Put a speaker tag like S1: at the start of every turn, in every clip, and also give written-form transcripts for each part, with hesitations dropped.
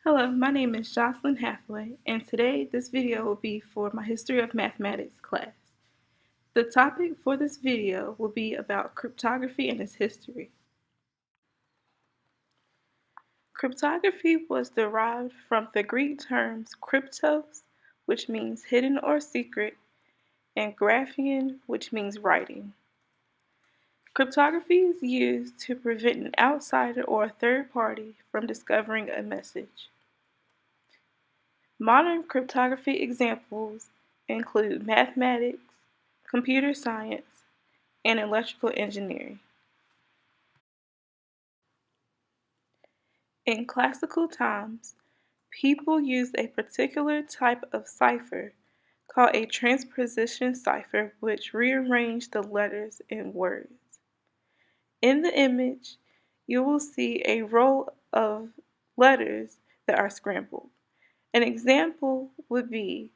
S1: Hello, my name is Jocelyn Hathaway, and today this video will be for my History of Mathematics class. The topic for this video will be about cryptography and its history. Cryptography was derived from the Greek terms kryptos, which means hidden or secret, and graphein, which means writing. Cryptography is used to prevent an outsider or a third party from discovering a message. Modern cryptography examples include mathematics, computer science, and electrical engineering. In classical times, people used a particular type of cipher called a transposition cipher, which rearranged the letters in words. In the image, you will see a row of letters that are scrambled. An example would be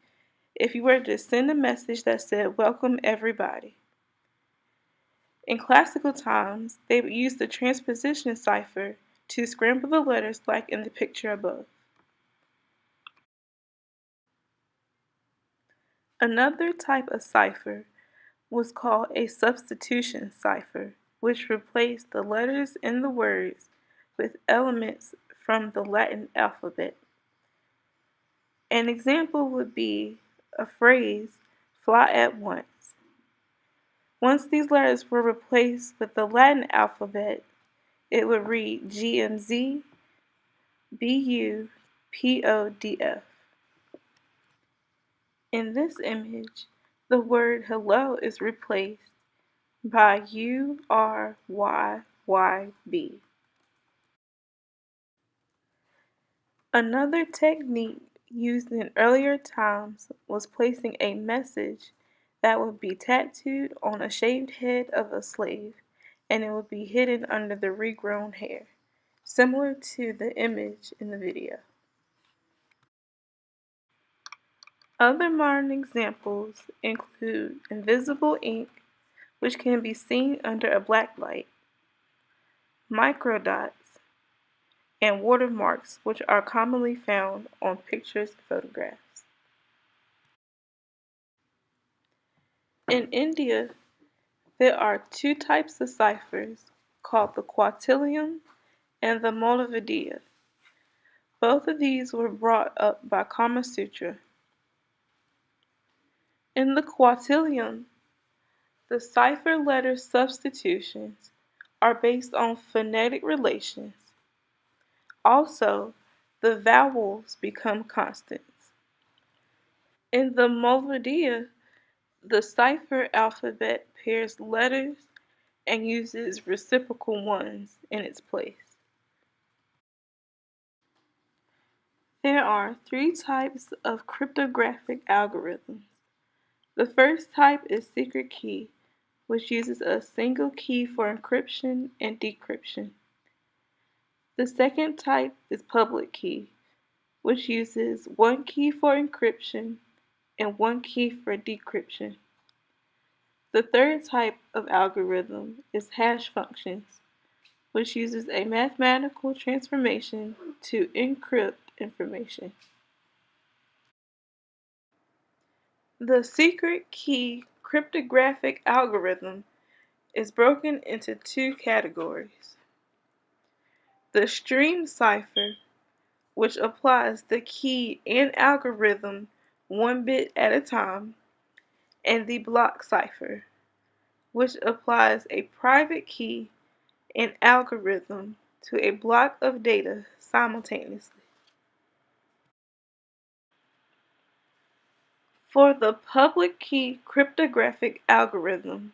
S1: if you were to send a message that said, "Welcome everybody." In classical times, they would use the transposition cipher to scramble the letters like in the picture above. Another type of cipher was called a substitution cipher, which replaced the letters in the words with elements from the Latin alphabet. An example would be a phrase, "fly at once." Once these letters were replaced with the Latin alphabet, it would read GMZ, BU, PODF. In this image, the word hello is replaced by URYYB. Another technique used in earlier times was placing a message that would be tattooed on a shaved head of a slave, and it would be hidden under the regrown hair, similar to the image in the video. Other modern examples include invisible ink, which can be seen under a black light, microdots, and watermarks, which are commonly found on pictures and photographs. In India, there are two types of ciphers called the quatillion and the Mollavidya. Both of these were brought up by Kama Sutra. In the quatillion, the cipher letter substitutions are based on phonetic relations. Also, the vowels become constants. In the Mollavidya, the cipher alphabet pairs letters and uses reciprocal ones in its place. There are three types of cryptographic algorithms. The first type is secret key, which uses a single key for encryption and decryption. The second type is public key, which uses one key for encryption and one key for decryption. The third type of algorithm is hash functions, which uses a mathematical transformation to encrypt information. The secret key cryptographic algorithm is broken into two categories. The stream cipher, which applies the key and algorithm one bit at a time, and the block cipher, which applies a private key and algorithm to a block of data simultaneously. For the public key cryptographic algorithm,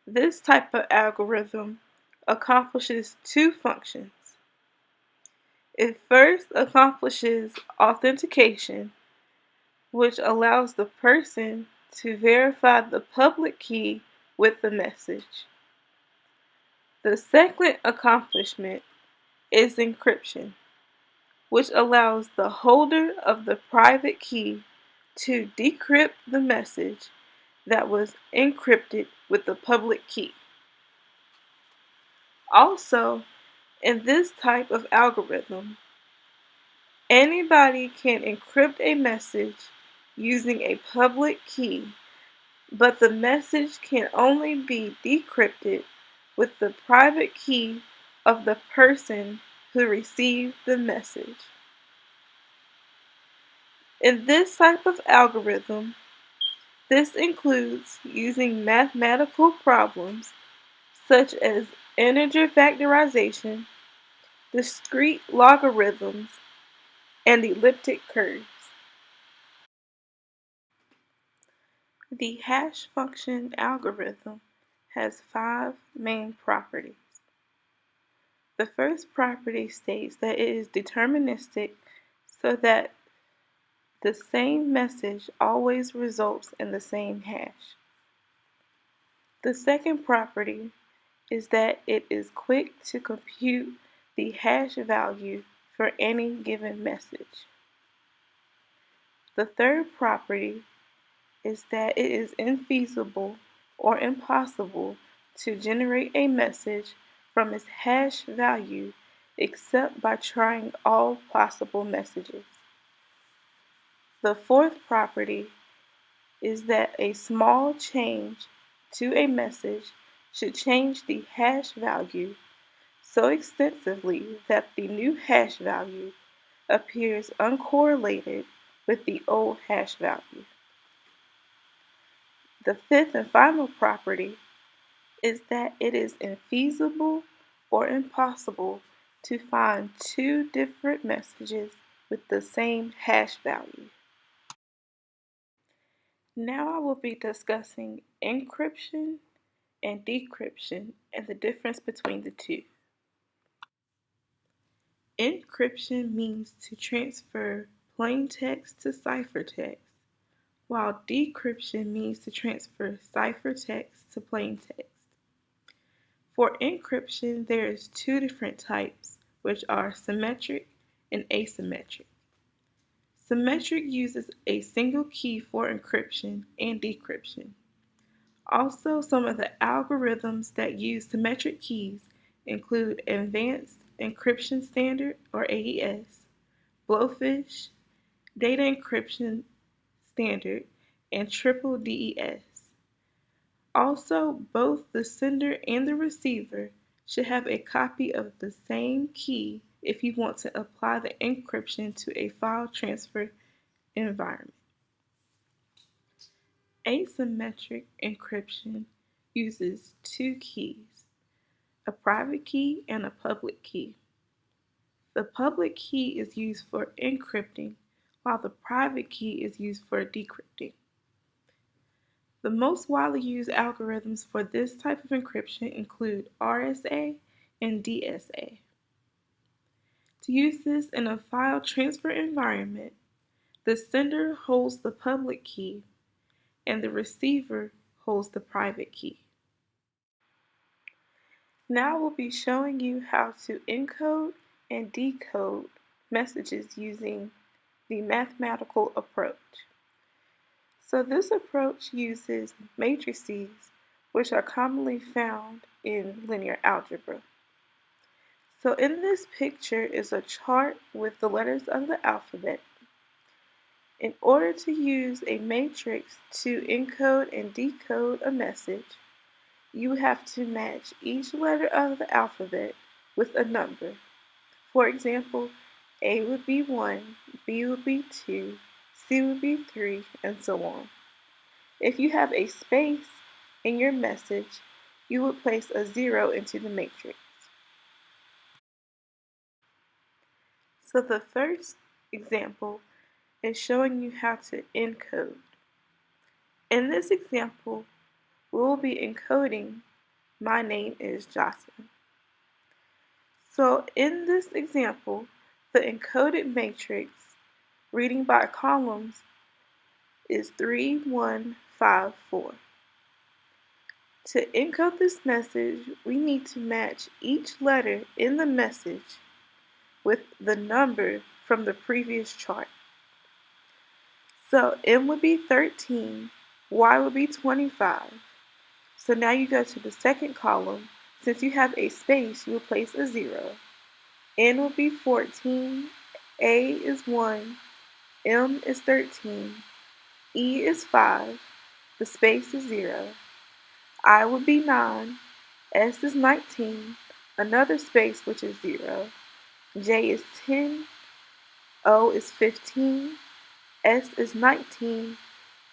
S1: this type of algorithm accomplishes two functions. It first accomplishes authentication, which allows the person to verify the public key with the message. The second accomplishment is encryption, which allows the holder of the private key to decrypt the message that was encrypted with the public key. Also, in this type of algorithm, Anybody can encrypt a message using a public key, but the message can only be decrypted with the private key of the person who received the message. In this type of algorithm, this includes using mathematical problems such as integer factorization, discrete logarithms, and elliptic curves. The hash function algorithm has 5 main properties. The first property states that it is deterministic so that the same message always results in the same hash. The second property is that it is quick to compute the hash value for any given message. The third property is that it is infeasible or impossible to generate a message from its hash value except by trying all possible messages. The fourth property is that a small change to a message should change the hash value so extensively that the new hash value appears uncorrelated with the old hash value. The fifth and final property is that it is infeasible or impossible to find two different messages with the same hash value. Now I will be discussing encryption and decryption and the difference between the two. Encryption means to transfer plain text to ciphertext, while decryption means to transfer ciphertext to plain text. For encryption, there is two different types, which are symmetric and asymmetric. Symmetric uses a single key for encryption and decryption. Also, some of the algorithms that use symmetric keys include Advanced Encryption Standard, or AES, Blowfish, Data Encryption Standard, and Triple DES. Also, both the sender and the receiver should have a copy of the same key if you want to apply the encryption to a file transfer environment. Asymmetric encryption uses two keys, a private key and a public key. The public key is used for encrypting, while the private key is used for decrypting. The most widely used algorithms for this type of encryption include RSA and DSA. To use this in a file transfer environment, the sender holds the public key and the receiver holds the private key. Now we'll be showing you how to encode and decode messages using the mathematical approach. So this approach uses matrices, which are commonly found in linear algebra. So in this picture is a chart with the letters of the alphabet. In order to use a matrix to encode and decode a message, you have to match each letter of the alphabet with a number. For example, A would be 1, B would be 2, C would be 3, and so on. If you have a space in your message, you would place a 0 into the matrix. So the first example is showing you how to encode. In this example, we will be encoding "My name is Jocelyn." So in this example, the encoded matrix, reading by columns, is 3, 1, 5, 4. To encode this message, we need to match each letter in the message with the number from the previous chart. So M would be 13, Y would be 25. So now you go to the second column. Since you have a space, you will place a 0. N will be 14, A is 1, M is 13, E is 5, the space is 0, I would be 9, S is 19, another space which is 0, J is 10, O is 15, S is 19,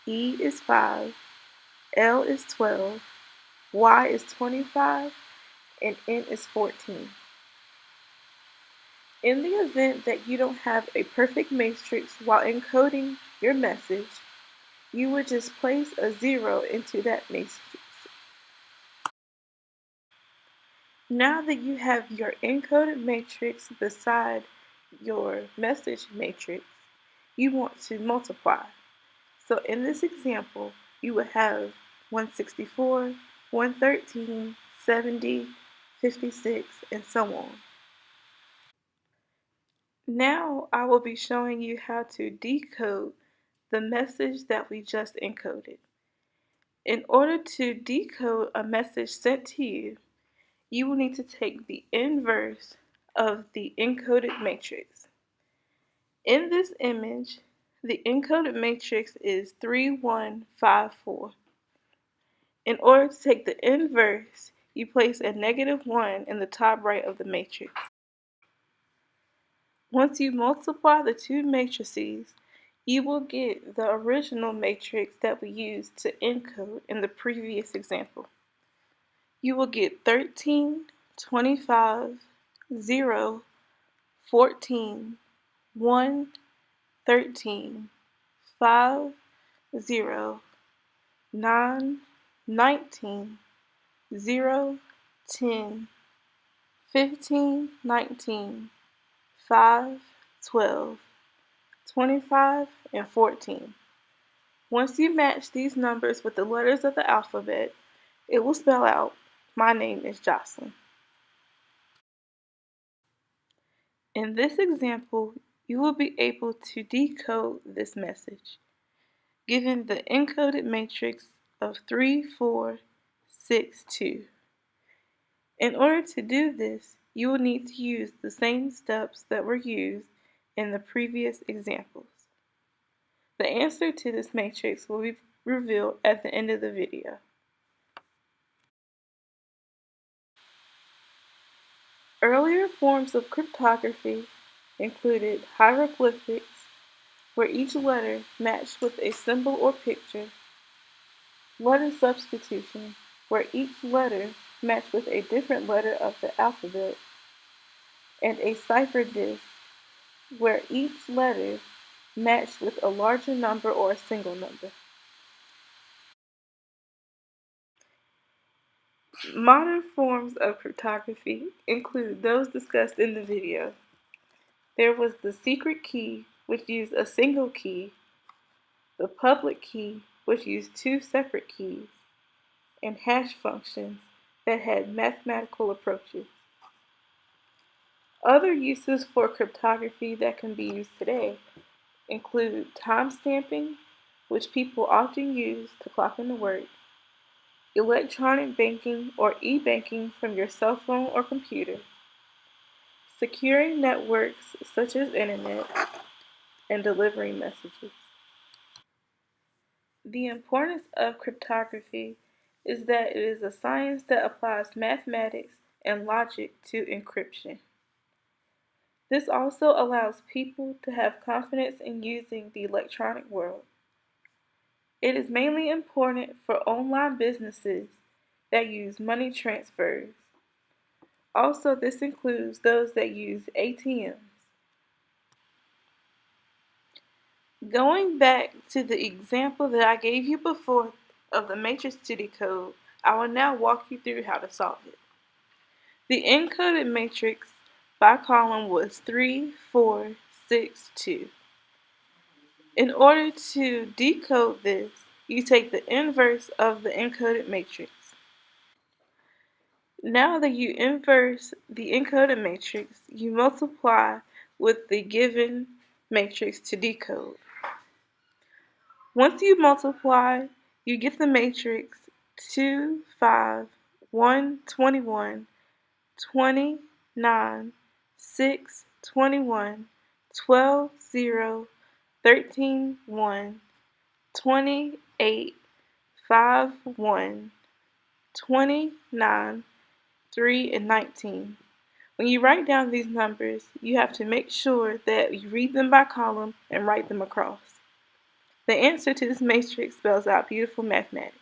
S1: E is 5, L is 12, Y is 25, and N is 14. In the event that you don't have a perfect matrix while encoding your message, you would just place a 0 into that matrix. Now that you have your encoded matrix beside your message matrix, you want to multiply. So in this example, you would have 164, 113, 70, 56, and so on. Now I will be showing you how to decode the message that we just encoded. In order to decode a message sent to you, you will need to take the inverse of the encoded matrix. In this image, the encoded matrix is 3154. In order to take the inverse, you place a -1 in the top right of the matrix. Once you multiply the two matrices, you will get the original matrix that we used to encode in the previous example. You will get 13, 25, 0, 14, 1, 13, 5, 0, 9, 19, 0, 10, 15, 19, 5, 12, 25, and 14. Once you match these numbers with the letters of the alphabet, it will spell out, "My name is Jocelyn." In this example, you will be able to decode this message, given the encoded matrix of 3, 4, 6, 2. In order to do this, you will need to use the same steps that were used in the previous examples. The answer to this matrix will be revealed at the end of the video. Earlier forms of cryptography included hieroglyphics, where each letter matched with a symbol or picture, letter substitution, where each letter matched with a different letter of the alphabet, and a cipher disk, where each letter matched with a larger number or a single number. Modern forms of cryptography include those discussed in the video. There was the secret key, which used a single key, the public key, which used two separate keys, and hash functions that had mathematical approaches. Other uses for cryptography that can be used today include timestamping, which people often use to clock into work, electronic banking or e-banking from your cell phone or computer, securing networks such as internet, and delivering messages. The importance of cryptography is that it is a science that applies mathematics and logic to encryption. This also allows people to have confidence in using the electronic world. It is mainly important for online businesses that use money transfers. Also, this includes those that use ATMs. Going back to the example that I gave you before of the matrix to decode, I will now walk you through how to solve it. The encoded matrix by column was 3, 4, 6, 2. In order to decode this, you take the inverse of the encoded matrix. Now that you inverse the encoded matrix, you multiply with the given matrix to decode. Once you multiply, you get the matrix 2, 5, 1, 21, 20, 9, 6, 21, 12, 0, 13, 1, 20, 8, 5, 1, 29, 3, and 19. When you write down these numbers, you have to make sure that you read them by column and write them across. The answer to this matrix spells out beautiful mathematics.